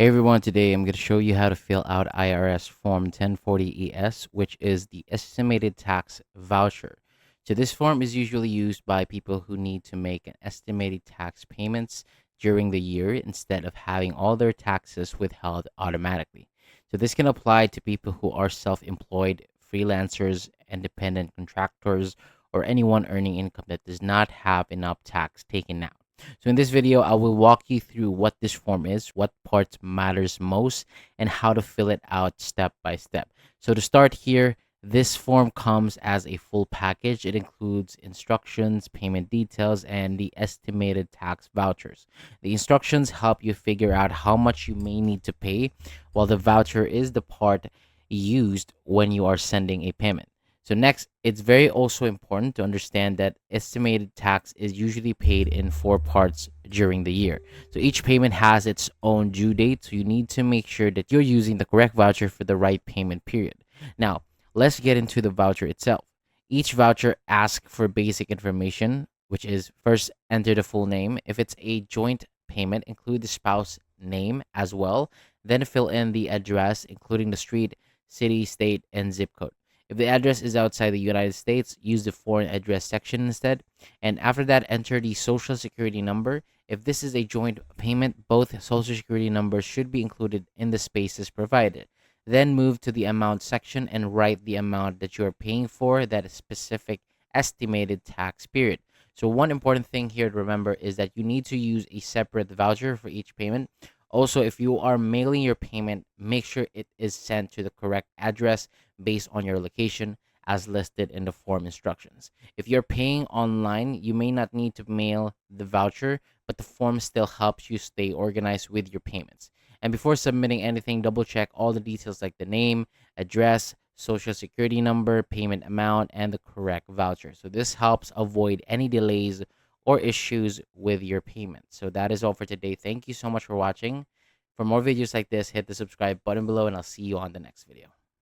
Hey everyone, today I'm going to show you how to fill out IRS Form 1040ES, which is the estimated tax voucher. So this form is usually used by people who need to make an estimated tax payments during the year instead of having all their taxes withheld automatically. So this can apply to people who are self-employed, freelancers, independent contractors, or anyone earning income that does not have enough tax taken out. So in this video, I will walk you through what this form is, what parts matters most, and how to fill it out step by step. So to start here, this form comes as a full package. It includes instructions, payment details, and the estimated tax vouchers. The instructions help you figure out how much you may need to pay, while the voucher is the part used when you are sending a payment. So next, it's very also important to understand that estimated tax is usually paid in four parts during the year. So each payment has its own due date, so you need to make sure that you're using the correct voucher for the right payment period. Now, let's get into the voucher itself. Each voucher asks for basic information, which is first enter the full name. If it's a joint payment, include the spouse name as well. Then fill in the address, including the street, city, state, and zip code. If the address is outside the United States, use the foreign address section instead. And after that, enter the social security number. If this is a joint payment, both social security numbers should be included in the spaces provided. Then move to the amount section and write the amount that you are paying for that specific estimated tax period. So one important thing here to remember is that you need to use a separate voucher for each payment. Also, if you are mailing your payment, make sure it is sent to the correct address based on your location as listed in the form instructions. If you're paying online, you may not need to mail the voucher, but the form still helps you stay organized with your payments. And before submitting anything, double check all the details like the name, address, social security number, payment amount, and the correct voucher. So this helps avoid any delays or issues with your payment. So that is all for today. Thank you so much for watching. For more videos like this, hit the subscribe button below, and I'll see you on the next video.